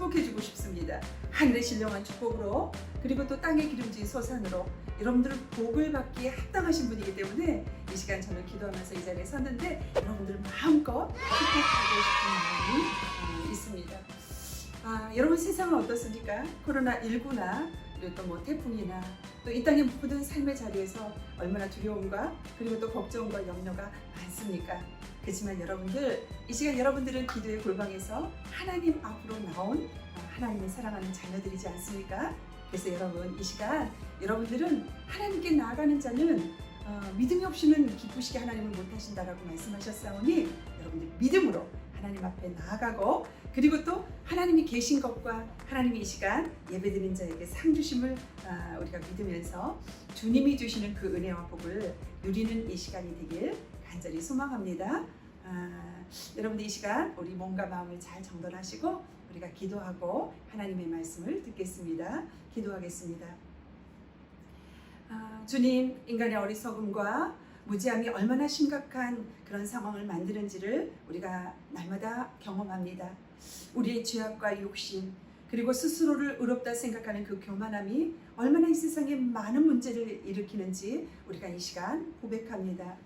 축복해주고 싶습니다. 하늘의 신령한 축복으로, 그리고 또 땅의 기름진 소산으로 여러분들은 복을 받기에 합당하신 분이기 때문에 이 시간 저는 기도하면서 이 자리에 섰는데 여러분들을 마음껏 축복하고 싶은 마음이 있습니다. 여러분 세상은 어떻습니까? 코로나19나 그리고 또 뭐 태풍이나 또 이 땅의 모든 삶의 자리에서 얼마나 두려움과 그리고 또 걱정과 염려가 많습니까? 그렇지만 여러분들, 이 시간 여러분들은 기도의 골방에서 하나님 앞으로 나온 하나님을 사랑하는 자녀들이지 않습니까? 그래서 여러분, 이 시간 여러분들은 하나님께 나아가는 자는 믿음이 없이는 기쁘시게 하나님을 못하신다라고 말씀하셨사오니 여러분들 믿음으로 하나님 앞에 나아가고, 그리고 또 하나님이 계신 것과 하나님이 이 시간 예배드리는 자에게 상 주심을 우리가 믿으면서 주님이 주시는 그 은혜와 복을 누리는 이 시간이 되길 간절히 소망합니다. 여러분들 이 시간 우리 몸과 마음을 잘 정돈하시고 우리가 기도하고 하나님의 말씀을 듣겠습니다. 기도하겠습니다. 주님, 인간의 어리석음과 무지함이 얼마나 심각한 그런 상황을 만드는지를 우리가 날마다 경험합니다. 우리의 죄악과 욕심, 그리고 스스로를 의롭다 생각하는 그 교만함이 얼마나 이 세상에 많은 문제를 일으키는지 우리가 이 시간 고백합니다.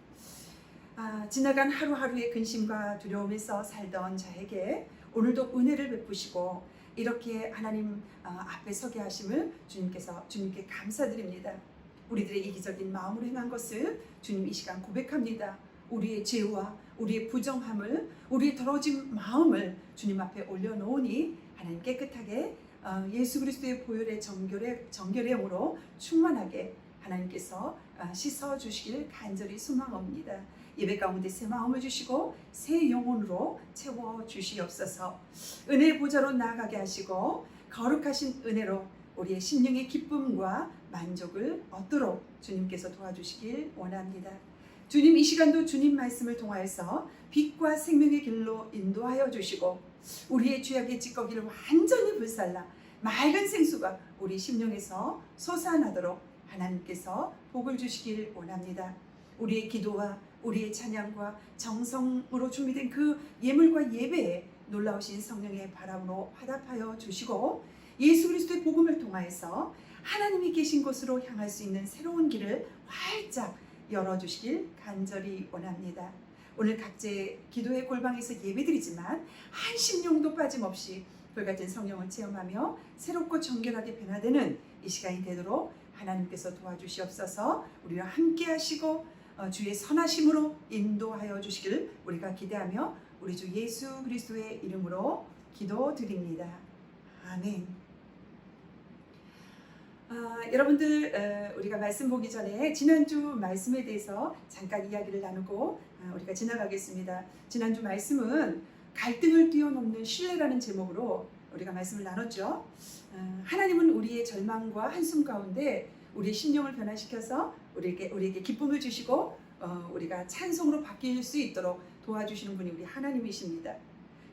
지나간 하루하루의 근심과 두려움에서 살던 자에게 오늘도 은혜를 베푸시고 이렇게 하나님 앞에 서게 하심을 주님께 감사드립니다. 우리들의 이기적인 마음으로 행한 것을 주님 이 시간 고백합니다. 우리의 죄와 우리의 부정함을, 우리의 더러워진 마음을 주님 앞에 올려놓으니 하나님 깨끗하게 예수 그리스도의 보혈의 정결의 영으로 충만하게 하나님께서 씻어주시길 간절히 소망합니다. 예배 가운데 새 마음을 주시고 새 영혼으로 채워주시옵소서. 은혜의 보좌로 나아가게 하시고 거룩하신 은혜로 우리의 심령의 기쁨과 만족을 얻도록 주님께서 도와주시길 원합니다. 주님, 이 시간도 주님 말씀을 통하여서 빛과 생명의 길로 인도하여 주시고 우리의 죄악의 찌꺼기를 완전히 불살라 맑은 생수가 우리 심령에서 솟아나도록 하나님께서 복을 주시길 원합니다. 우리의 기도와 우리의 찬양과 정성으로 준비된 그 예물과 예배에 놀라우신 성령의 바람으로 화답하여 주시고 예수 그리스도의 복음을 통하여서 하나님이 계신 곳으로 향할 수 있는 새로운 길을 활짝 열어주시길 간절히 원합니다. 오늘 각자의 기도의 골방에서 예배드리지만 한 심령도 빠짐없이 불같은 성령을 체험하며 새롭고 정결하게 변화되는 이 시간이 되도록 하나님께서 도와주시옵소서. 우리와 함께 하시고 주의 선하심으로 인도하여 주시길 우리가 기대하며 우리 주 예수 그리스도의 이름으로 기도드립니다. 아멘. 여러분들, 우리가 말씀 보기 전에 지난주 말씀에 대해서 잠깐 이야기를 나누고 우리가 지나가겠습니다. 지난주 말씀은 갈등을 뛰어넘는 신뢰라는 제목으로 우리가 말씀을 나눴죠. 하나님은 우리의 절망과 한숨 가운데 우리의 심령을 변화시켜서 우리에게 기쁨을 주시고 우리가 찬송으로 바뀔 수 있도록 도와주시는 분이 우리 하나님이십니다.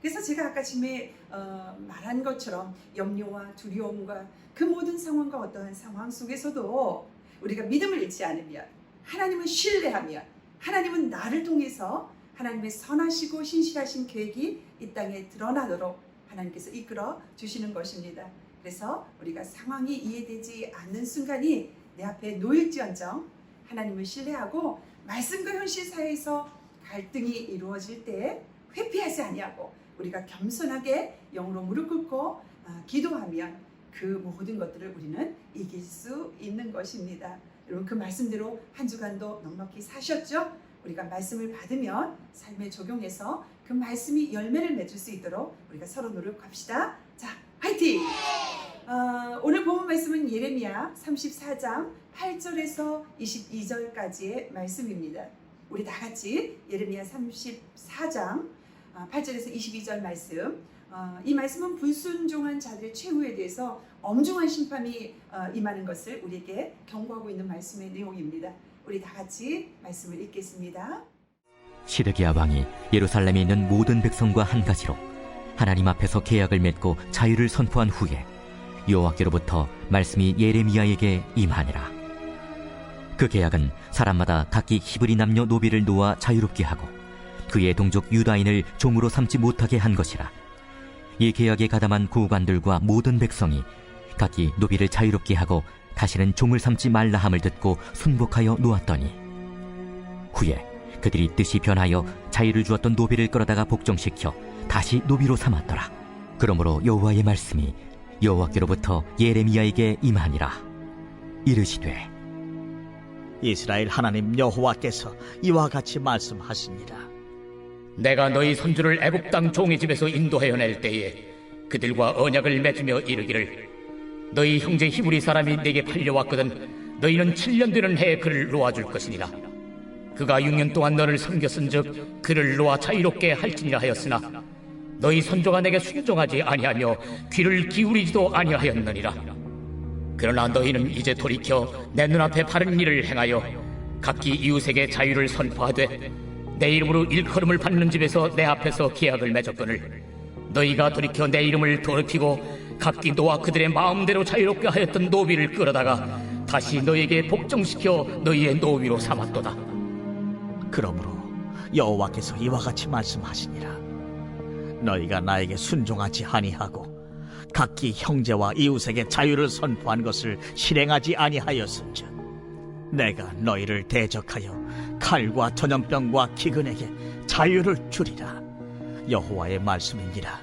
그래서 제가 아까 지금에 말한 것처럼 염려와 두려움과 그 모든 상황과 어떠한 상황 속에서도 우리가 믿음을 잃지 않으면, 하나님을 신뢰하면, 하나님은 나를 통해서 하나님의 선하시고 신실하신 계획이 이 땅에 드러나도록 하나님께서 이끌어 주시는 것입니다. 그래서 우리가 상황이 이해되지 않는 순간이 내 앞에 놓일지언정 하나님을 신뢰하고 말씀과 현실 사이에서 갈등이 이루어질 때 회피하지 아니하고 우리가 겸손하게 영으로 무릎 꿇고 기도하면 그 모든 것들을 우리는 이길 수 있는 것입니다. 여러분, 그 말씀대로 한 주간도 넉넉히 사셨죠? 우리가 말씀을 받으면 삶에 적용해서 그 말씀이 열매를 맺을 수 있도록 우리가 서로 노력합시다. 자, 화이팅! 오늘 본문 말씀은 예레미야 34장 8절에서 22절까지의 말씀입니다. 우리 다 같이 예레미야 34장 8절에서 22절 말씀, 이 말씀은 불순종한 자들의 최후에 대해서 엄중한 심판이 임하는 것을 우리에게 경고하고 있는 말씀의 내용입니다. 우리 다 같이 말씀을 읽겠습니다. 시드기야 왕이 예루살렘에 있는 모든 백성과 한 가지로 하나님 앞에서 계약을 맺고 자유를 선포한 후에 여호와께로부터 말씀이 예레미야에게 임하니라. 그 계약은 사람마다 각기 히브리 남녀 노비를 놓아 자유롭게 하고 그의 동족 유다인을 종으로 삼지 못하게 한 것이라. 이 계약에 가담한 고관들과 모든 백성이 각기 노비를 자유롭게 하고 다시는 종을 삼지 말라 함을 듣고 순복하여 놓았더니 후에 그들이 뜻이 변하여 자유를 주었던 노비를 끌어다가 복종시켜 다시 노비로 삼았더라. 그러므로 여호와의 말씀이 여호와께로부터 예레미야에게 임하니라. 이르시되 이스라엘 하나님 여호와께서 이와 같이 말씀하시니라. 내가 너희 손주를 애굽 땅 종의 집에서 인도하여 낼 때에 그들과 언약을 맺으며 이르기를 너희 형제 히브리 사람이 내게 팔려왔거든 너희는 7년 되는 해에 그를 놓아줄 것이니라. 그가 6년 동안 너를 섬겼은즉 그를 놓아 자유롭게 할지니라 하였으나 너희 선조가 내게 순종하지 아니하며 귀를 기울이지도 아니하였느니라. 그러나 너희는 이제 돌이켜 내 눈앞에 바른 일을 행하여 각기 이웃에게 자유를 선포하되 내 이름으로 일컬음을 받는 집에서 내 앞에서 계약을 맺었거늘 너희가 돌이켜 내 이름을 더럽히고 각기 너와 그들의 마음대로 자유롭게 하였던 노비를 끌어다가 다시 너희에게 복종시켜 너희의 노비로 삼았도다. 그러므로 여호와께서 이와 같이 말씀하시니라. 너희가 나에게 순종하지 아니하고 각기 형제와 이웃에게 자유를 선포한 것을 실행하지 아니하였은즉 내가 너희를 대적하여 칼과 전염병과 기근에게 자유를 주리라. 여호와의 말씀이니라.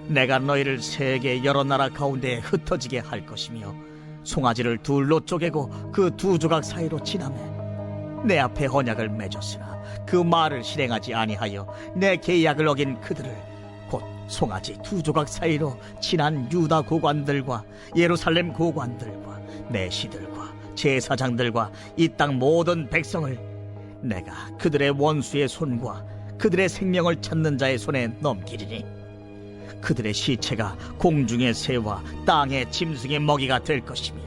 내가 너희를 세계 여러 나라 가운데에 흩어지게 할 것이며 송아지를 둘로 쪼개고 그 두 조각 사이로 지나매 내 앞에 언약을 맺었으나 그 말을 실행하지 아니하여 내 계약을 어긴 그들을 곧 송아지 두 조각 사이로 지난 유다 고관들과 예루살렘 고관들과 내 시들과 제사장들과 이 땅 모든 백성을 내가 그들의 원수의 손과 그들의 생명을 찾는 자의 손에 넘기리니 그들의 시체가 공중의 새와 땅의 짐승의 먹이가 될 것이며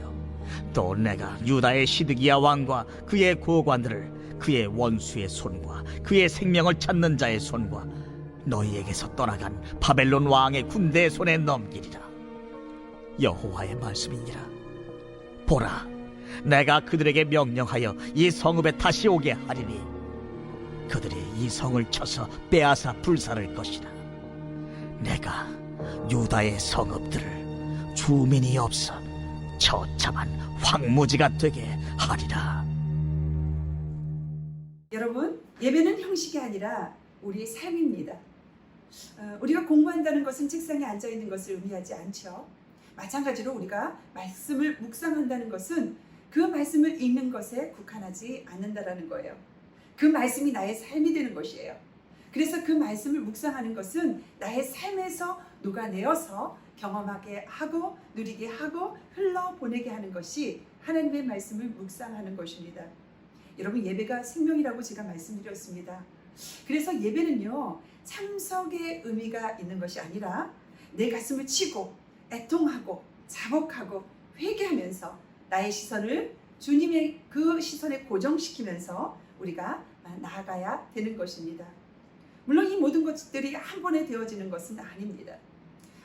또 내가 유다의 시드기야 왕과 그의 고관들을 그의 원수의 손과 그의 생명을 찾는 자의 손과 너희에게서 떠나간 바벨론 왕의 군대의 손에 넘기리라. 여호와의 말씀이니라. 보라, 내가 그들에게 명령하여 이 성읍에 다시 오게 하리니 그들이 이 성을 쳐서 빼앗아 불살을 것이라. 내가 유다의 성읍들을 주민이 없어 처참한 황무지가 되게 하리라. 여러분, 예배는 형식이 아니라 우리의 삶입니다. 우리가 공부한다는 것은 책상에 앉아 있는 것을 의미하지 않죠. 마찬가지로 우리가 말씀을 묵상한다는 것은 그 말씀을 읽는 것에 국한하지 않는다라는 거예요. 그 말씀이 나의 삶이 되는 것이에요. 그래서 그 말씀을 묵상하는 것은 나의 삶에서 녹아내어서 경험하게 하고 누리게 하고 흘러보내게 하는 것이 하나님의 말씀을 묵상하는 것입니다. 여러분, 예배가 생명이라고 제가 말씀드렸습니다. 그래서 예배는요, 참석의 의미가 있는 것이 아니라 내 가슴을 치고 애통하고 자복하고 회개하면서 나의 시선을 주님의 그 시선에 고정시키면서 우리가 나아가야 되는 것입니다. 물론 이 모든 것들이 한 번에 되어지는 것은 아닙니다.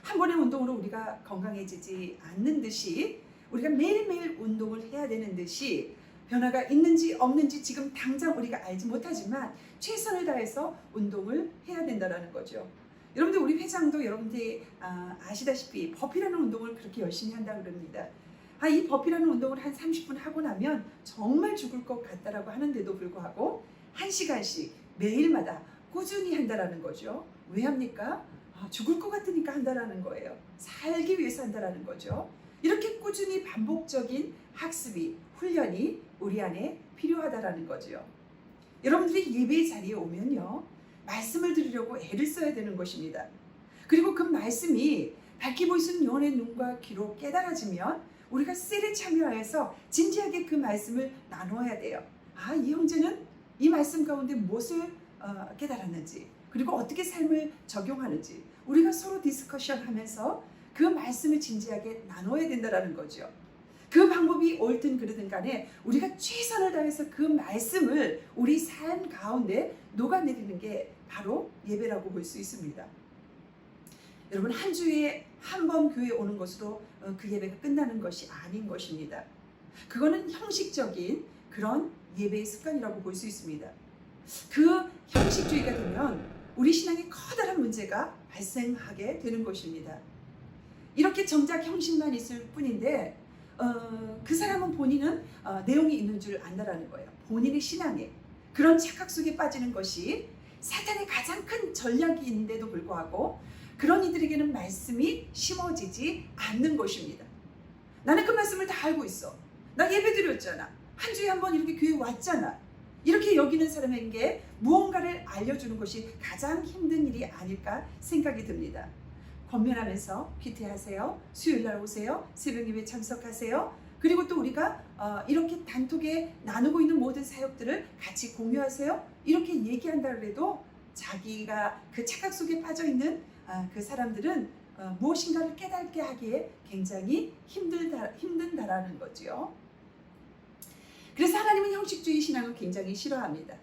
한 번의 운동으로 우리가 건강해지지 않는 듯이 우리가 매일매일 운동을 해야 되는 듯이 변화가 있는지 없는지 지금 당장 우리가 알지 못하지만 최선을 다해서 운동을 해야 된다는 거죠. 여러분들, 우리 회장도 여러분들이 아시다시피 버피라는 운동을 그렇게 열심히 한다고 그럽니다. 이 버피라는 운동을 한 30분 하고 나면 정말 죽을 것 같다라고 하는데도 불구하고 1시간씩 매일마다 꾸준히 한다라는 거죠. 왜 합니까? 죽을 것 같으니까 한다라는 거예요. 살기 위해서 한다라는 거죠. 이렇게 꾸준히 반복적인 학습이, 훈련이 우리 안에 필요하다라는 거죠. 여러분들이 예배의 자리에 오면요, 말씀을 들으려고 애를 써야 되는 것입니다. 그리고 그 말씀이 밝게 보이시는 영혼의 눈과 귀로 깨달아지면 우리가 셀에 참여하여서 진지하게 그 말씀을 나누어야 돼요. 이 형제는 이 말씀 가운데 무엇을 깨달았는지, 그리고 어떻게 삶을 적용하는지 우리가 서로 디스커션 하면서 그 말씀을 진지하게 나눠야 된다는 거죠. 그 방법이 옳든 그르든 간에 우리가 최선을 다해서 그 말씀을 우리 삶 가운데 녹아내리는 게 바로 예배라고 볼 수 있습니다. 여러분, 한 주에 한 번 교회에 오는 것으로 그 예배가 끝나는 것이 아닌 것입니다. 그거는 형식적인 그런 예배의 습관이라고 볼 수 있습니다. 그 형식주의가 되면 우리 신앙에 커다란 문제가 발생하게 되는 것입니다. 이렇게 정작 형식만 있을 뿐인데 그 사람은 본인은 내용이 있는 줄 안다라는 거예요. 본인의 신앙에 그런 착각 속에 빠지는 것이 사탄의 가장 큰 전략인데도 불구하고 그런 이들에게는 말씀이 심어지지 않는 것입니다. 나는 그 말씀을 다 알고 있어. 나 예배 드렸잖아. 한 주에 한 번 이렇게 교회 왔잖아. 이렇게 여기는 사람에게 무언가를 알려주는 것이 가장 힘든 일이 아닐까 생각이 듭니다. 권면하면서 퀴트하세요. 수요일날 오세요. 새벽 예배 참석하세요. 그리고 또 우리가 이렇게 단톡에 나누고 있는 모든 사역들을 같이 공유하세요. 이렇게 얘기한다 그래도 자기가 그 착각 속에 빠져있는 그 사람들은 무엇인가를 깨닫게 하기에 굉장히 힘든다라는 거죠. 그래서 하나님은 형식주의 신앙을 굉장히 싫어합니다.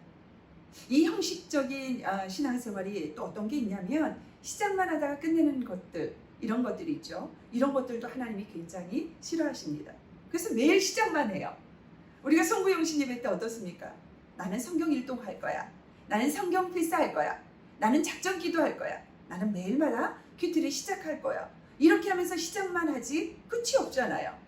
이 형식적인 신앙생활이 또 어떤 게 있냐면 시작만 하다가 끝내는 것들, 이런 것들이 있죠. 이런 것들도 하나님이 굉장히 싫어하십니다. 그래서 매일 시작만 해요. 우리가 성부영신 예배 때 어떻습니까? 나는 성경 일독할 거야. 나는 성경 필사할 거야. 나는 작전 기도할 거야. 나는 매일마다 큐티를 시작할 거야. 이렇게 하면서 시작만 하지 끝이 없잖아요.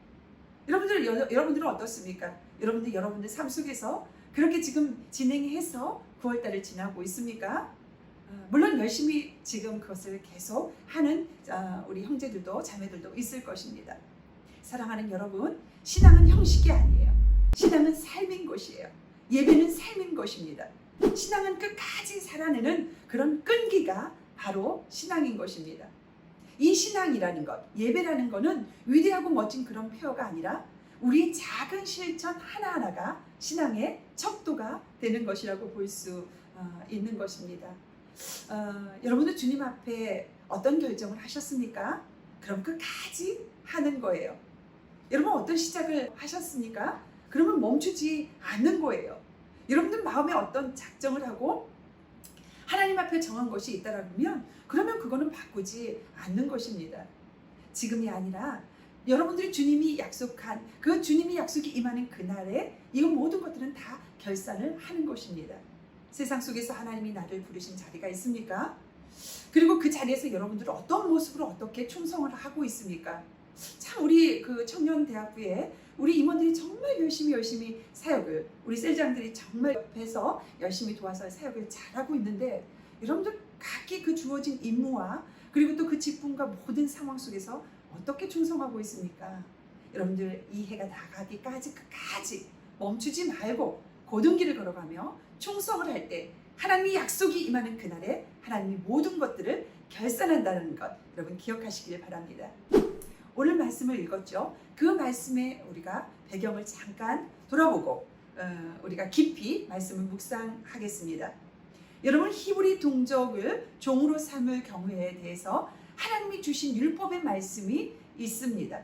여러분들은 어떻습니까? 여러분들 삶 속에서 그렇게 지금 진행해서 9월달을 지나고 있습니까? 물론 열심히 지금 그것을 계속 하는 우리 형제들도 자매들도 있을 것입니다. 사랑하는 여러분, 신앙은 형식이 아니에요. 신앙은 삶인 것이에요. 예배는 삶인 것입니다. 신앙은 끝까지 살아내는 그런 끈기가 바로 신앙인 것입니다. 이 신앙이라는 것, 예배라는 것은 위대하고 멋진 그런 표어가 아니라 우리의 작은 실천 하나하나가 신앙의 척도가 되는 것이라고 볼 수 있는 것입니다. 여러분도 주님 앞에 어떤 결정을 하셨습니까? 그럼 끝까지 하는 거예요. 여러분 어떤 시작을 하셨습니까? 그러면 멈추지 않는 거예요. 여러분들 마음에 어떤 작정을 하고 하나님 앞에 정한 것이 있다면 그러면 그거는 바꾸지 않는 것입니다. 지금이 아니라 여러분들이 주님이 약속한 그 주님이 약속이 임하는 그날에 이 모든 것들은 다 결산을 하는 것입니다. 세상 속에서 하나님이 나를 부르신 자리가 있습니까? 그리고 그 자리에서 여러분들은 어떤 모습으로 어떻게 충성을 하고 있습니까? 참 우리 그 청년대학부에 우리 임원들이 정말 열심히 사역을, 우리 셀장들이 정말 옆에서 열심히 도와서 사역을 잘하고 있는데 여러분들 각기 그 주어진 임무와 그리고 또 그 직분과 모든 상황 속에서 어떻게 충성하고 있습니까? 여러분들 이 해가 나가기까지 끝까지 멈추지 말고 고든 길을 걸어가며 충성을 할 때 하나님이 약속이 임하는 그날에 하나님이 모든 것들을 결산한다는 것 여러분 기억하시길 바랍니다. 오늘 말씀을 읽었죠. 그 말씀에 우리가 배경을 잠깐 돌아보고 우리가 깊이 말씀을 묵상하겠습니다. 여러분 히브리 동족을 종으로 삼을 경우에 대해서 하나님이 주신 율법의 말씀이 있습니다.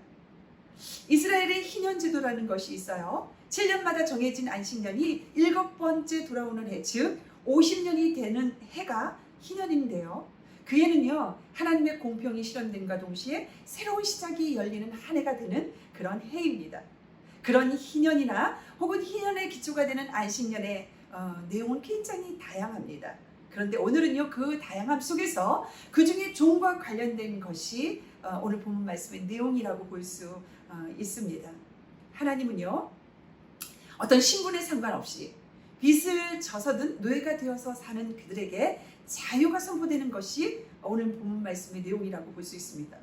이스라엘의 희년제도라는 것이 있어요. 7년마다 정해진 안식년이 7번째 돌아오는 해, 즉 50년이 되는 해가 희년인데요. 그 해는요 하나님의 공평이 실현됨과 동시에 새로운 시작이 열리는 한 해가 되는 그런 해입니다. 그런 희년이나 혹은 희년의 기초가 되는 안식년의 내용은 굉장히 다양합니다. 그런데 오늘은요 그 다양함 속에서 그 중에 종과 관련된 것이 오늘 본문 말씀의 내용이라고 볼 수 있습니다. 하나님은요 어떤 신분에 상관없이 빚을 져서든 노예가 되어서 사는 그들에게 자유가 선포되는 것이 오늘 본문 말씀의 내용이라고 볼 수 있습니다.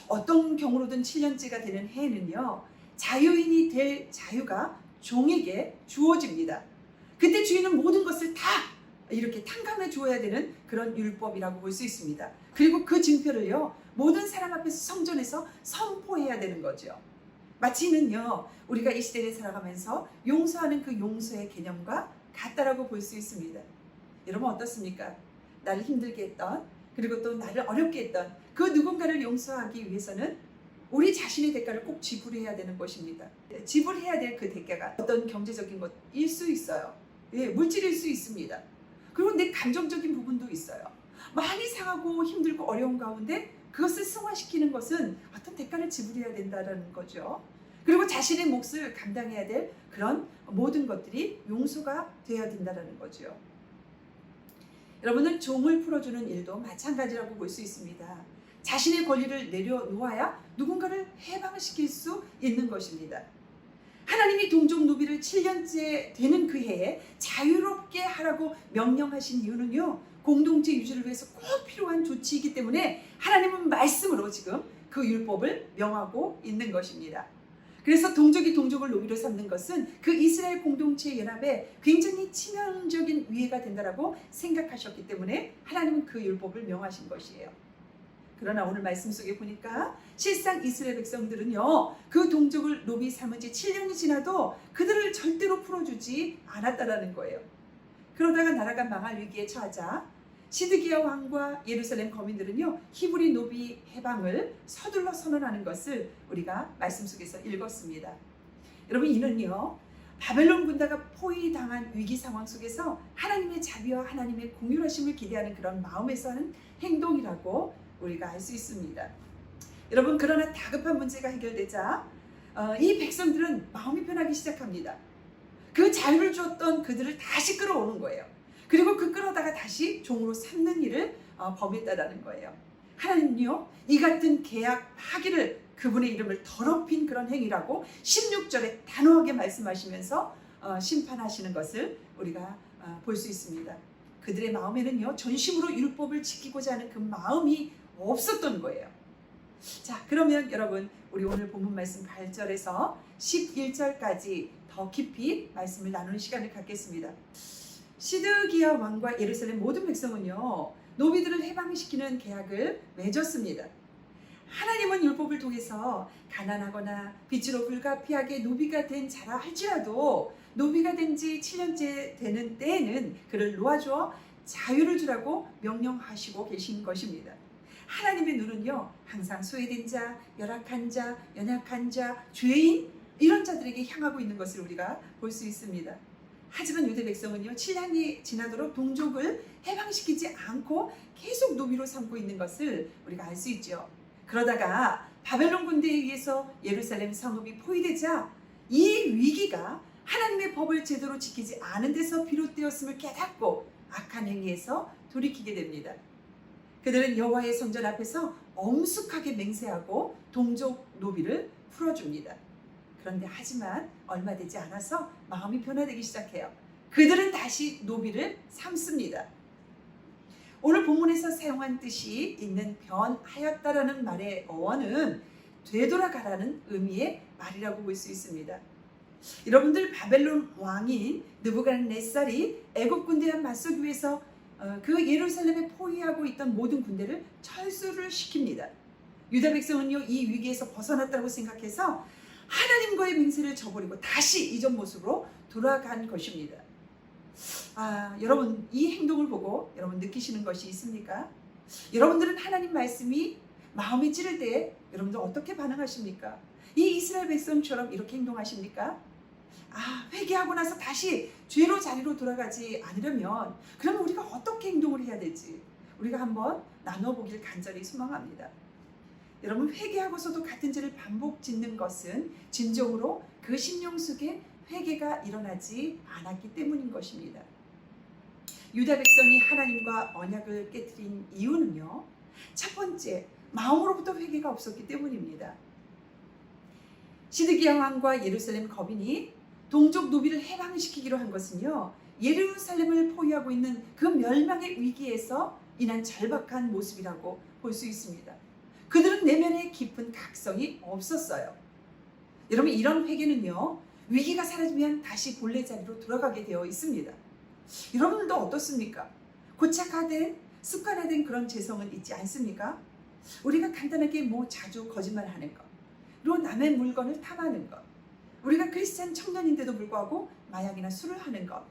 어떤 경우로든 7년째가 되는 해에는요 자유인이 될 자유가 종에게 주어집니다. 그때 주인은 모든 것을 다 이렇게 탕감해 주어야 되는 그런 율법이라고 볼 수 있습니다. 그리고 그 증표를요 모든 사람 앞에서 성전에서 선포해야 되는 거죠. 마치는요 우리가 이 시대를 살아가면서 용서하는 그 용서의 개념과 같다라고 볼 수 있습니다. 여러분 어떻습니까? 나를 힘들게 했던 그리고 또 나를 어렵게 했던 그 누군가를 용서하기 위해서는 우리 자신의 대가를 꼭 지불해야 되는 것입니다. 지불해야 될 그 대가가 어떤 경제적인 것일 수 있어요. 예, 물질일 수 있습니다. 그리고 내 감정적인 부분도 있어요. 많이 상하고 힘들고 어려운 가운데 그것을 승화시키는 것은 어떤 대가를 지불해야 된다는 거죠. 그리고 자신의 몫을 감당해야 될 그런 모든 것들이 용서가 되어야 된다는 거죠. 여러분은 종을 풀어주는 일도 마찬가지라고 볼 수 있습니다. 자신의 권리를 내려놓아야 누군가를 해방시킬 수 있는 것입니다. 하나님이 동족 노비를 7년째 되는 그 해에 자유롭게 하라고 명령하신 이유는요, 공동체 유지를 위해서 꼭 필요한 조치이기 때문에 하나님은 말씀으로 지금 그 율법을 명하고 있는 것입니다. 그래서 동족이 동족을 노비로 삼는 것은 그 이스라엘 공동체의 연합에 굉장히 치명적인 위해가 된다라고 생각하셨기 때문에 하나님은 그 율법을 명하신 것이에요. 그러나 오늘 말씀 속에 보니까 실상 이스라엘 백성들은요, 그 동족을 노비 삼은 지 7년이 지나도 그들을 절대로 풀어주지 않았다라는 거예요. 그러다가 나라가 망할 위기에 처하자 시드기야 왕과 예루살렘 거민들은요, 히브리 노비 해방을 서둘러 선언하는 것을 우리가 말씀 속에서 읽었습니다. 여러분, 이는요, 바벨론 군대가 포위당한 위기 상황 속에서 하나님의 자비와 하나님의 공율하심을 기대하는 그런 마음에서 하는 행동이라고 우리가 알 수 있습니다. 여러분, 그러나 다급한 문제가 해결되자 이 백성들은 마음이 편하기 시작합니다. 그 자유를 주었던 그들을 다시 끌어오는 거예요. 그리고 그 끌어다가 다시 종으로 삼는 일을 범했다라는 거예요. 하나님은요, 이 같은 계약 파기를 그분의 이름을 더럽힌 그런 행위라고 16절에 단호하게 말씀하시면서 심판하시는 것을 우리가 볼 수 있습니다. 그들의 마음에는요, 전심으로 율법을 지키고자 하는 그 마음이 없었던 거예요. 자, 그러면 여러분, 우리 오늘 본문 말씀 8절에서 11절까지 더 깊이 말씀을 나누는 시간을 갖겠습니다. 시드기야 왕과 예루살렘 모든 백성은요, 노비들을 해방시키는 계약을 맺었습니다. 하나님은 율법을 통해서 가난하거나 빚으로 불가피하게 노비가 된 자라 할지라도 노비가 된 지 7년째 되는 때에는 그를 놓아주어 자유를 주라고 명령하시고 계신 것입니다. 하나님의 눈은요, 항상 소외된 자, 열악한 자, 연약한 자, 죄인 이런 자들에게 향하고 있는 것을 우리가 볼 수 있습니다. 하지만 유대 백성은요, 7년이 지나도록 동족을 해방시키지 않고 계속 노비로 삼고 있는 것을 우리가 알 수 있죠. 그러다가 바벨론 군대에 의해서 예루살렘 성읍이 포위되자 이 위기가 하나님의 법을 제대로 지키지 않은 데서 비롯되었음을 깨닫고 악한 행위에서 돌이키게 됩니다. 그들은 여호와의 성전 앞에서 엄숙하게 맹세하고 동족 노비를 풀어줍니다. 그런데 하지만 얼마 되지 않아서 마음이 변화되기 시작해요. 그들은 다시 노비를 삼습니다. 오늘 본문에서 사용한 뜻이 있는 변하였다라는 말의 어원은 되돌아가라는 의미의 말이라고 볼 수 있습니다. 여러분들, 바벨론 왕인 느부갓네살이 애국 군대와 맞서기 위해서 그 예루살렘에 포위하고 있던 모든 군대를 철수를 시킵니다. 유다 백성은요, 이 위기에서 벗어났다고 생각해서 하나님과의 맹세를 저버리고 다시 이전 모습으로 돌아간 것입니다. 여러분, 이 행동을 보고 여러분 느끼시는 것이 있습니까? 여러분들은 하나님 말씀이 마음에 찌를 때 여러분들 어떻게 반응하십니까? 이 이스라엘 백성처럼 이렇게 행동하십니까? 회개하고 나서 다시 죄로 자리로 돌아가지 않으려면 그러면 우리가 어떻게 행동을 해야 될지 우리가 한번 나눠보길 간절히 소망합니다. 여러분, 회개하고서도 같은 죄를 반복 짓는 것은 진정으로 그 심령 속에 회개가 일어나지 않았기 때문인 것입니다. 유다 백성이 하나님과 언약을 깨뜨린 이유는요, 첫 번째, 마음으로부터 회개가 없었기 때문입니다. 시드기야 왕과 예루살렘 거민이 동족 노비를 해방시키기로 한 것은요, 예루살렘을 포위하고 있는 그 멸망의 위기에서 인한 절박한 모습이라고 볼 수 있습니다. 그들은 내면에 깊은 각성이 없었어요. 여러분, 이런 회개는요, 위기가 사라지면 다시 본래 자리로 돌아가게 되어 있습니다. 여러분들도 어떻습니까? 고착화된, 습관화된 그런 죄성은 있지 않습니까? 우리가 간단하게 자주 거짓말하는 것, 그리고 남의 물건을 탐하는 것, 우리가 크리스찬 청년인데도 불구하고 마약이나 술을 하는 것,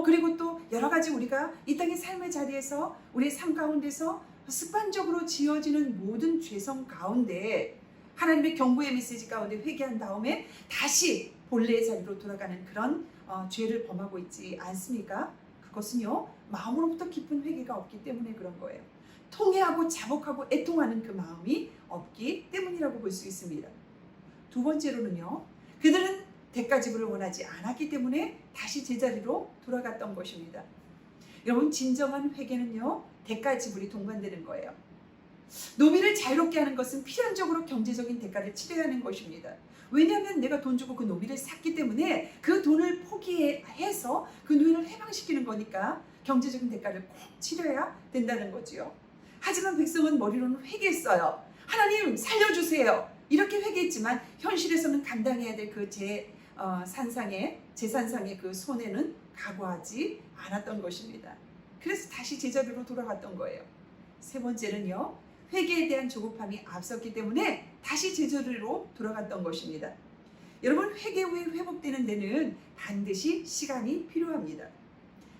그리고 또 여러 가지 우리가 이 땅의 삶의 자리에서 우리의 삶 가운데서 습관적으로 지어지는 모든 죄성 가운데 하나님의 경고의 메시지 가운데 회개한 다음에 다시 본래의 자리로 돌아가는 그런 죄를 범하고 있지 않습니까? 그것은요, 마음으로부터 깊은 회개가 없기 때문에 그런 거예요. 통회하고 자복하고 애통하는 그 마음이 없기 때문이라고 볼 수 있습니다. 두 번째로는요, 그들은 대가지불을 원하지 않았기 때문에 다시 제자리로 돌아갔던 것입니다. 여러분, 진정한 회개는요, 대가 지불이 동반되는 거예요. 노비를 자유롭게 하는 것은 필연적으로 경제적인 대가를 치러야 하는 것입니다. 왜냐하면 내가 돈 주고 그 노비를 샀기 때문에 그 돈을 포기해서 그 노예를 해방시키는 거니까 경제적인 대가를 꼭 치러야 된다는 거지요. 하지만 백성은 머리로는 회개했어요. 하나님 살려주세요. 이렇게 회개했지만 현실에서는 감당해야 될 그 재산상의 그 손해는 각오하지 않았던 것입니다. 그래서 다시 제자리로 돌아갔던 거예요. 세 번째는요, 회개에 대한 조급함이 앞섰기 때문에 다시 제자리로 돌아갔던 것입니다. 여러분, 회개 후에 회복되는 데는 반드시 시간이 필요합니다.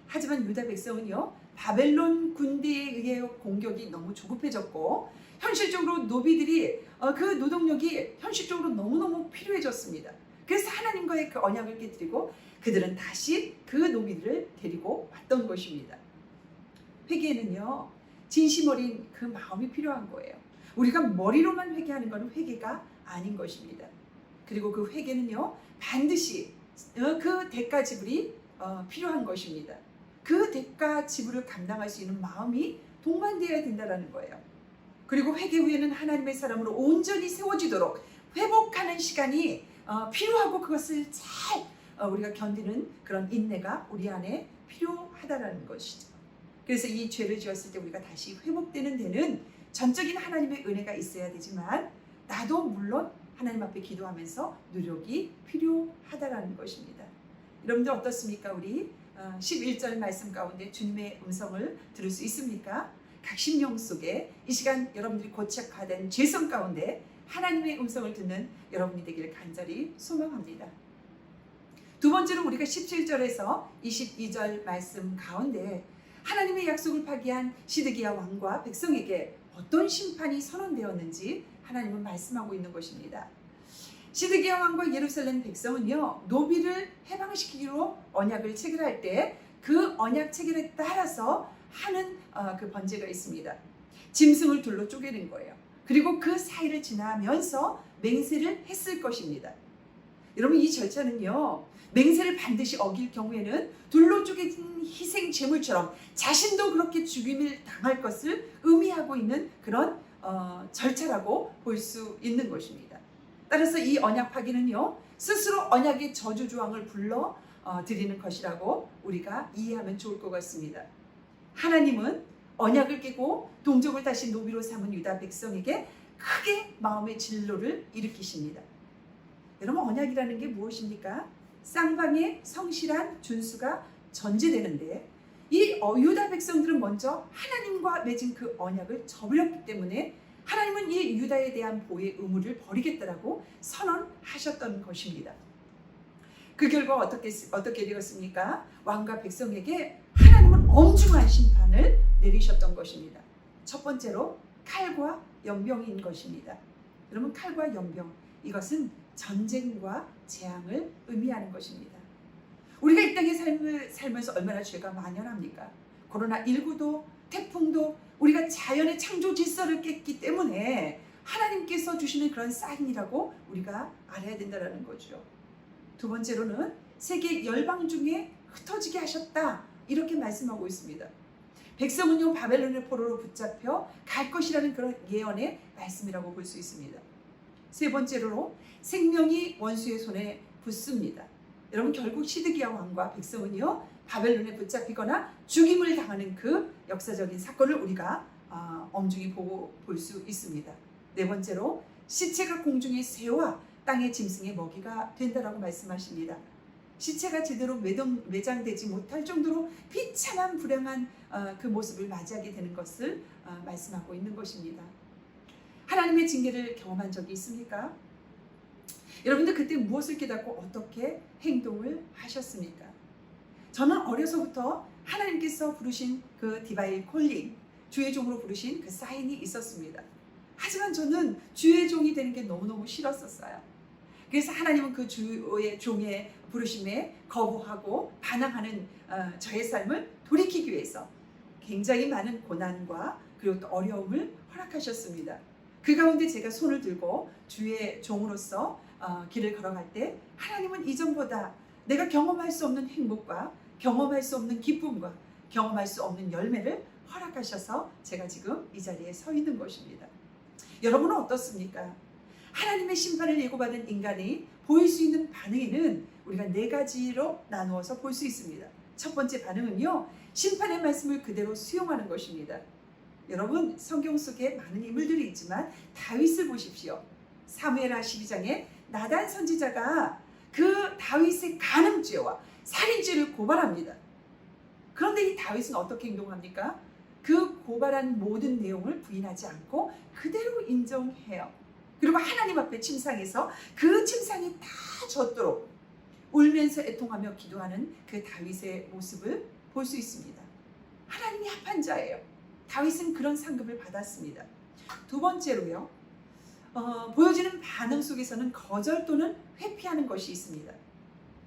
하지만 유다 백성은요, 바벨론 군대에 의해 공격이 너무 조급해졌고 현실적으로 노비들이 그 노동력이 현실적으로 너무너무 필요해졌습니다. 그래서 하나님과의 그 언약을 깨뜨리고 그들은 다시 그 노비들을 데리고 왔던 것입니다. 회개에는요, 진심 어린 그 마음이 필요한 거예요. 우리가 머리로만 회개하는 것은 회개가 아닌 것입니다. 그리고 그 회개는요, 반드시 그 대가 지불이 필요한 것입니다. 그 대가 지불을 감당할 수 있는 마음이 동반되어야 된다는 거예요. 그리고 회개 후에는 하나님의 사람으로 온전히 세워지도록 회복하는 시간이 필요하고 그것을 잘 우리가 견디는 그런 인내가 우리 안에 필요하다는 것이죠. 그래서 이 죄를 지었을 때 우리가 다시 회복되는 데는 전적인 하나님의 은혜가 있어야 되지만 나도 물론 하나님 앞에 기도하면서 노력이 필요하다는 것입니다. 여러분들 어떻습니까? 우리 11절 말씀 가운데 주님의 음성을 들을 수 있습니까? 각 심령 속에 이 시간 여러분들이 고착화된 죄성 가운데 하나님의 음성을 듣는 여러분이 되기를 간절히 소망합니다. 두 번째로 우리가 17절에서 22절 말씀 가운데 하나님의 약속을 파기한 시드기야 왕과 백성에게 어떤 심판이 선언되었는지 하나님은 말씀하고 있는 것입니다. 시드기야 왕과 예루살렘 백성은요, 노비를 해방시키기로 언약을 체결할 때 그 언약 체결에 따라서 하는 그 번제가 있습니다. 짐승을 둘로 쪼개는 거예요. 그리고 그 사이를 지나면서 맹세를 했을 것입니다. 여러분, 이 절차는요, 맹세를 반드시 어길 경우에는 둘로 쪼개진 희생 제물처럼 자신도 그렇게 죽임을 당할 것을 의미하고 있는 그런 절차라고 볼 수 있는 것입니다. 따라서 이 언약 파기는요, 스스로 언약의 저주 조항을 불러 드리는 것이라고 우리가 이해하면 좋을 것 같습니다. 하나님은 언약을 깨고 동족을 다시 노비로 삼은 유다 백성에게 크게 마음의 진로를 일으키십니다. 여러분, 언약이라는 게 무엇입니까? 쌍방의 성실한 준수가 전제되는데 이 유다 백성들은 먼저 하나님과 맺은 그 언약을 저버렸기 때문에 하나님은 이 유다에 대한 보호의 의무를 버리겠다라고 선언하셨던 것입니다. 그 결과 어떻게 되었습니까? 왕과 백성에게 하나님은 엄중한 심판을 내리셨던 것입니다. 첫 번째로 칼과 연병인 것입니다. 여러분, 칼과 연병, 이것은 전쟁과 재앙을 의미하는 것입니다. 우리가 이 땅의 삶을 살면서 얼마나 죄가 만연합니까? 코로나19도 태풍도 우리가 자연의 창조 질서를 깼기 때문에 하나님께서 주시는 그런 사인이라고 우리가 알아야 된다는 거죠. 두 번째로는 세계 열방 중에 흩어지게 하셨다, 이렇게 말씀하고 있습니다. 백성은요, 바벨론의 포로로 붙잡혀 갈 것이라는 그런 예언의 말씀이라고 볼 수 있습니다. 세 번째로 생명이 원수의 손에 붙습니다. 여러분, 결국 시드기야 왕과 백성은요, 바벨론에 붙잡히거나 죽임을 당하는 그 역사적인 사건을 우리가 엄중히 보고 볼 수 있습니다. 네 번째로 시체가 공중의 새와 땅의 짐승의 먹이가 된다라고 말씀하십니다. 시체가 제대로 매장되지 못할 정도로 비참한 불행한 그 모습을 맞이하게 되는 것을 말씀하고 있는 것입니다. 하나님의 징계를 경험한 적이 있습니까? 여러분들 그때 무엇을 깨닫고 어떻게 행동을 하셨습니까? 저는 어려서부터 하나님께서 부르신 그 디바인 콜링, 주의 종으로 부르신 그 사인이 있었습니다. 하지만 저는 주의 종이 되는 게 너무너무 싫었었어요. 그래서 하나님은 그 주의 종의 부르심에 거부하고 반항하는 저의 삶을 돌이키기 위해서 굉장히 많은 고난과 그리고 또 어려움을 허락하셨습니다. 그 가운데 제가 손을 들고 주의 종으로서 길을 걸어갈 때 하나님은 이전보다 내가 경험할 수 없는 행복과 경험할 수 없는 기쁨과 경험할 수 없는 열매를 허락하셔서 제가 지금 이 자리에 서 있는 것입니다. 여러분은 어떻습니까? 하나님의 심판을 예고받은 인간이 보일 수 있는 반응에는 우리가 4가지로 나누어서 볼 수 있습니다. 첫 번째 반응은요, 심판의 말씀을 그대로 수용하는 것입니다. 여러분, 성경 속에 많은 인물들이 있지만 다윗을 보십시오. 사무엘하 12장에 나단 선지자가 그 다윗의 간음죄와 살인죄를 고발합니다. 그런데 이 다윗은 어떻게 행동합니까? 그 고발한 모든 내용을 부인하지 않고 그대로 인정해요. 그리고 하나님 앞에 침상해서 그 침상이 다 젖도록 울면서 애통하며 기도하는 그 다윗의 모습을 볼 수 있습니다. 하나님이 합한 자예요. 다윗은 그런 상급을 받았습니다. 두 번째로요, 보여지는 반응 속에서는 거절 또는 회피하는 것이 있습니다.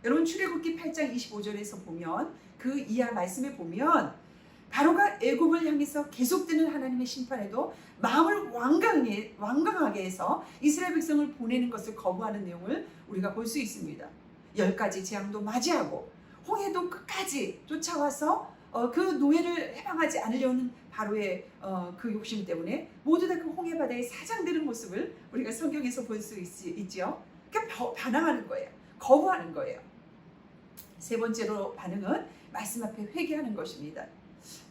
여러분, 출애굽기 8장 25절에서 보면 그 이하 말씀에 보면 바로가 애굽을 향해서 계속되는 하나님의 심판에도 마음을 완강하게 해서 이스라엘 백성을 보내는 것을 거부하는 내용을 우리가 볼 수 있습니다. 10가지 재앙도 맞이하고 홍해도 끝까지 쫓아와서 그 노예를 해방하지 않으려는 바로의 그 욕심 때문에 모두 다 그 홍해 바다에 사장되는 모습을 우리가 성경에서 볼 수 있지요. 그러니까 반항하는 거예요. 거부하는 거예요. 세 번째로 반응은 말씀 앞에 회개하는 것입니다.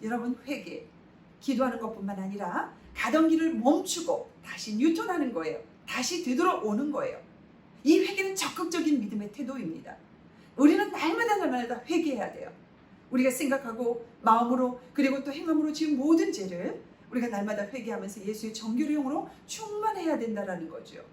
여러분, 회개, 기도하는 것뿐만 아니라 가던 길을 멈추고 다시 뉴턴하는 거예요. 다시 되돌아오는 거예요. 이 회개는 적극적인 믿음의 태도입니다. 우리는 날마다 회개해야 돼요. 우리가 생각하고 마음으로 그리고 또 행함으로 지은 모든 죄를 우리가 날마다 회개하면서 예수의 정결의 영으로 충만해야 된다는 거죠.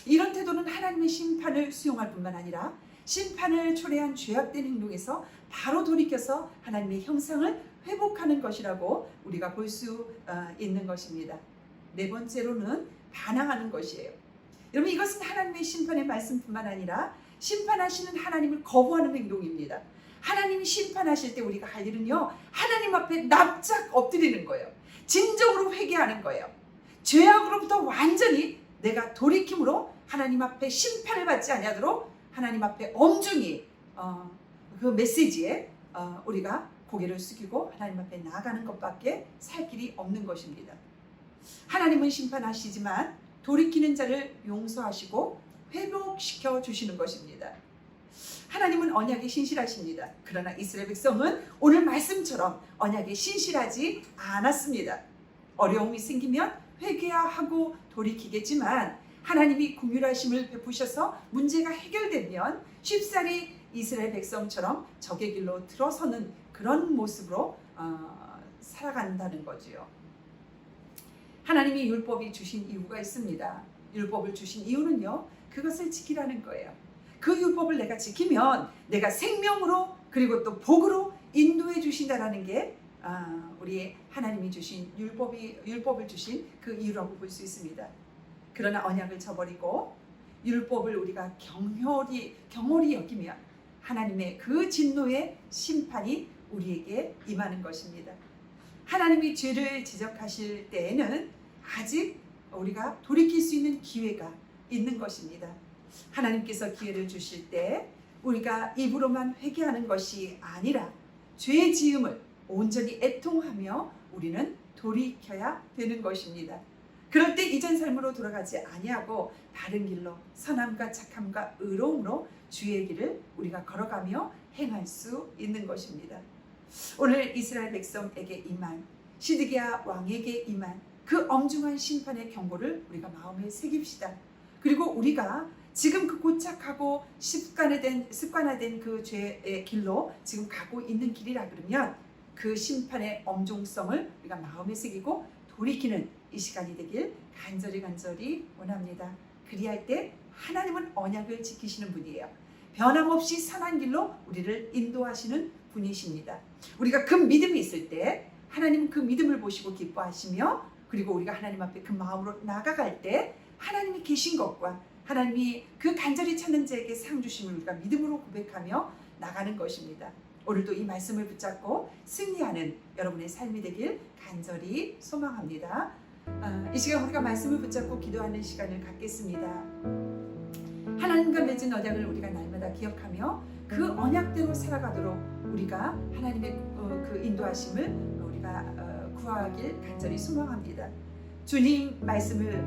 이런 태도는 하나님의 심판을 수용할 뿐만 아니라 심판을 초래한 죄악된 행동에서 바로 돌이켜서 하나님의 형상을 회복하는 것이라고 우리가 볼 수 있는 것입니다. 네 번째로는 반항하는 것이에요. 여러분, 이것은 하나님의 심판의 말씀뿐만 아니라 심판하시는 하나님을 거부하는 행동입니다. 하나님이 심판하실 때 우리가 할 일은요, 하나님 앞에 납작 엎드리는 거예요. 진정으로 회개하는 거예요. 죄악으로부터 완전히 내가 돌이킴으로 하나님 앞에 심판을 받지 아니하도록 하나님 앞에 엄중히 그 메시지에 우리가 고개를 숙이고 하나님 앞에 나아가는 것밖에 살 길이 없는 것입니다. 하나님은 심판하시지만 돌이키는 자를 용서하시고 회복시켜 주시는 것입니다. 하나님은 언약에 신실하십니다. 그러나 이스라엘 백성은 오늘 말씀처럼 언약에 신실하지 않았습니다. 어려움이 생기면 회개해야 하고 돌이키겠지만 하나님이 긍휼하심을 베푸셔서 문제가 해결되면 쉽사리 이스라엘 백성처럼 적의 길로 들어서는 그런 모습으로 살아간다는 거지요. 하나님이 율법이 주신 이유가 있습니다. 율법을 주신 이유는요, 그것을 지키라는 거예요. 그 율법을 내가 지키면 내가 생명으로 그리고 또 복으로 인도해 주신다라는 게 우리 하나님이 주신 율법을 주신 그 이유라고 볼 수 있습니다. 그러나 언약을 저버리고 율법을 우리가 경홀히 여기면 하나님의 그 진노의 심판이 우리에게 임하는 것입니다. 하나님이 죄를 지적하실 때에는 아직 우리가 돌이킬 수 있는 기회가 있는 것입니다. 하나님께서 기회를 주실 때 우리가 입으로만 회개하는 것이 아니라 죄 지음을 온전히 애통하며 우리는 돌이켜야 되는 것입니다. 그럴 때 이전 삶으로 돌아가지 아니하고 바른 길로 선함과 착함과 의로움으로 주의 길을 우리가 걸어가며 행할 수 있는 것입니다. 오늘 이스라엘 백성에게 임한 시드기야 왕에게 임한 그 엄중한 심판의 경고를 우리가 마음에 새깁시다. 그리고 우리가 지금 그 고착하고 습관화된 그 죄의 길로 지금 가고 있는 길이라 그러면 그 심판의 엄중성을 우리가 마음에 새기고 돌이키는 이 시간이 되길 간절히 원합니다. 그리할 때 하나님은 언약을 지키시는 분이에요. 변함없이 선한 길로 우리를 인도하시는 분이십니다. 우리가 그 믿음이 있을 때 하나님은 그 믿음을 보시고 기뻐하시며 그리고 우리가 하나님 앞에 그 마음으로 나아갈 때 하나님이 계신 것과 하나님이 그 간절히 찾는 자에게 상 주심을 우리가 믿음으로 고백하며 나가는 것입니다. 오늘도 이 말씀을 붙잡고 승리하는 여러분의 삶이 되길 간절히 소망합니다. 이 시간 우리가 말씀을 붙잡고 기도하는 시간을 갖겠습니다. 하나님과 맺은 언약을 우리가 날마다 기억하며 그 언약대로 살아가도록 우리가 하나님의 그 인도하심을 우리가 구하길 간절히 소망합니다. 주님 말씀을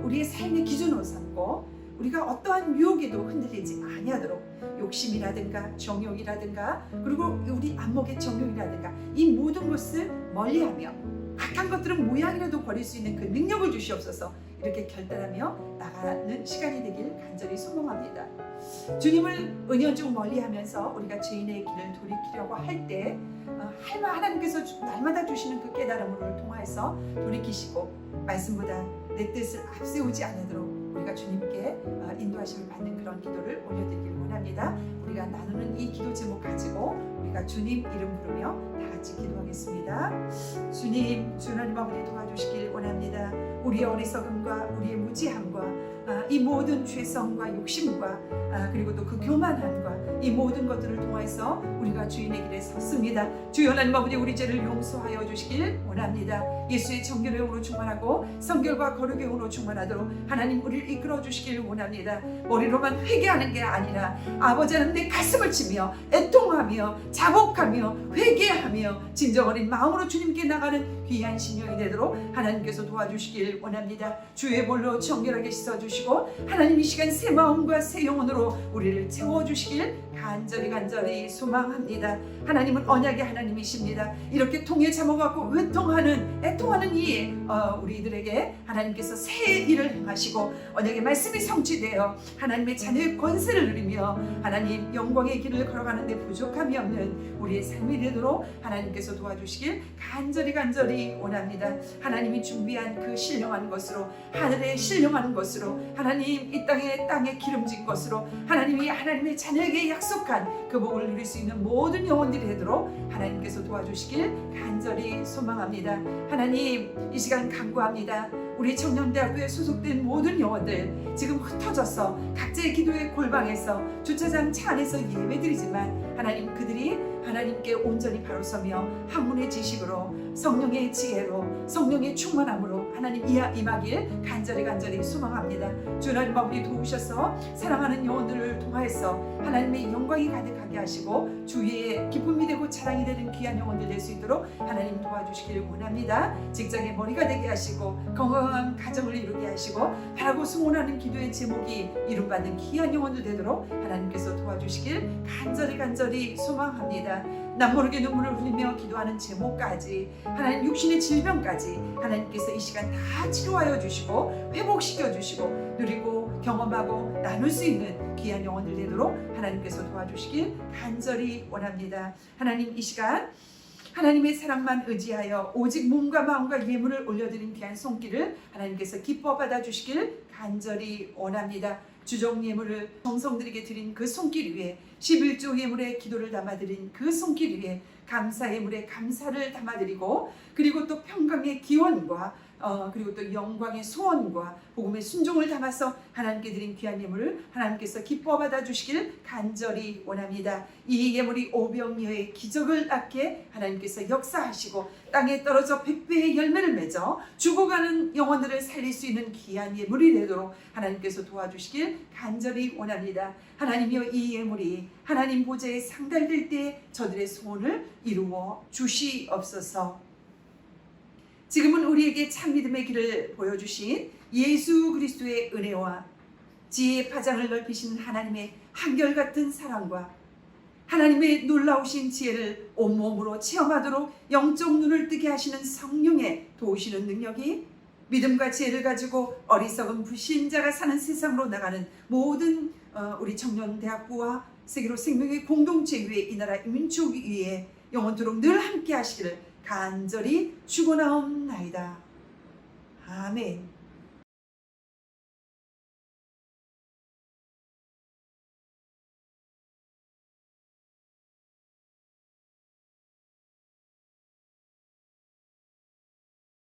우리의 삶의 기준으로 삼고 우리가 어떠한 유혹에도 흔들리지 아니하도록 욕심이라든가 정욕이라든가 그리고 우리 안목의 정욕이라든가 이 모든 것을 멀리하며 악한 것들은 모양이라도 버릴 수 있는 그 능력을 주시옵소서. 이렇게 결단하며 나가는 시간이 되길 간절히 소망합니다. 주님을 은연중 멀리하면서 우리가 죄인의 길을 돌이키려고 할 때 하나님께서 날마다 주시는 그 깨달음을 통해서 돌이키시고 말씀보다 내 뜻을 앞세우지 않도록 우리가 주님께 인도하심을 받는 그런 기도를 올려드리길 원합니다. 우리가 나누는 이 기도 제목 가지고 우리가 주님 이름 부르며 다 같이 기도하겠습니다. 주님, 주 하나님 아버지 도와주시길 원합니다. 우리의 어리석음과 우리의 무지함과 이 모든 죄성과 욕심과 그리고 또 그 교만함과 이 모든 것들을 통해서 우리가 주인의 길에 섰습니다. 주여 하나님 아버지 우리 죄를 용서하여 주시길 원합니다. 예수의 정결의 영으로 충만하고 성결과 거룩의 영으로 충만하도록 하나님 우리를 이끌어 주시길 원합니다. 머리로만 회개하는 게 아니라 아버지 하나님 내 가슴을 치며 애통하며 자복하며 회개하며 진정 어린 마음으로 주님께 나가는 귀한 신령이 되도록 하나님께서 도와주시길 원합니다. 주의 볼로 정결하게 씻어주시고 하나님 이 시간 새 마음과 새 영혼으로 우리를 채워주시길 간절히 소망합니다. 하나님은 언약의 하나님이십니다. 이렇게 통에 잠아갖고 애통하는 이 우리들에게 하나님께서 새 일을 행하시고 언약의 말씀이 성취되어 하나님의 자녀의 권세를 누리며 하나님 영광의 길을 걸어가는데 부족함이 없는 우리의 삶이 되도록 하나님께서 도와주시길 간절히 원합니다. 하나님이 준비한 그 신령한 것으로 하늘에 신령한 것으로 하나님 이 땅에 기름진 것으로 하나님이 하나님의 자녀에게 약속한 그 복을 누릴 수 있는 모든 영혼들이 되도록 하나님께서 도와주시길 간절히 소망합니다. 하나님 이 시간 간구합니다. 우리 청년대학교에 소속된 모든 영혼들 지금 흩어져서 각자의 기도의 골방에서 주차장 차 안에서 예배드리지만 하나님 그들이 하나님께 온전히 바로 서며 학문의 지식으로 성령의 지혜로 성령의 충만함으로 하나님 임하길 간절히 소망합니다. 주 하나님 아버지 도우셔서 사랑하는 영혼들을 통하여서 하나님의 영광이 가득하게 하시고 주의 기쁨이 되고 자랑이 되는 귀한 영혼들 될 수 있도록 하나님 도와주시길 원합니다. 직장의 머리가 되게 하시고 건강한 가정을 이루게 하시고 바라고 소원하는 기도의 제목이 이루받는 귀한 영혼들 되도록 하나님께서 도와주시길 간절히 소망합니다. 남모르게 눈물을 흘리며 기도하는 제목까지 하나님 육신의 질병까지 하나님께서 이 시간 다 치료하여 주시고 회복시켜 주시고 누리고 경험하고 나눌 수 있는 귀한 영혼들 되도록 하나님께서 도와주시길 간절히 원합니다. 하나님 이 시간 하나님의 사랑만 의지하여 오직 몸과 마음과 예물을 올려드린 귀한 손길을 하나님께서 기뻐 받아주시길 간절히 원합니다. 주종 예물을 정성들에게 드린 그 손길 위에 11조 예물의 기도를 담아드린 그 손길 위에 감사 예물의 감사를 담아드리고 그리고 또 평강의 기원과 그리고 또 영광의 소원과 복음의 순종을 담아서 하나님께 드린 귀한 예물을 하나님께서 기뻐 받아주시길 간절히 원합니다. 이 예물이 오병이어의 기적을 낳게 하나님께서 역사하시고 땅에 떨어져 100배의 열매를 맺어 죽어가는 영혼들을 살릴 수 있는 귀한 예물이 되도록 하나님께서 도와주시길 간절히 원합니다. 하나님이여 이 예물이 하나님 보좌에 상달될 때 저들의 소원을 이루어 주시옵소서. 지금은 우리에게 참 믿음의 길을 보여주신 예수 그리스도의 은혜와 지혜의 파장을 넓히신 하나님의 한결같은 사랑과 하나님의 놀라우신 지혜를 온몸으로 체험하도록 영적 눈을 뜨게 하시는 성령의 도우시는 능력이 믿음과 지혜를 가지고 어리석은 불신자가 사는 세상으로 나가는 모든 우리 청년대학부와 세계로 생명의 공동체 위에 이 나라 민족 위에 영원토록 늘 함께 하시기를 간절히 축원하옵나이다. 아멘.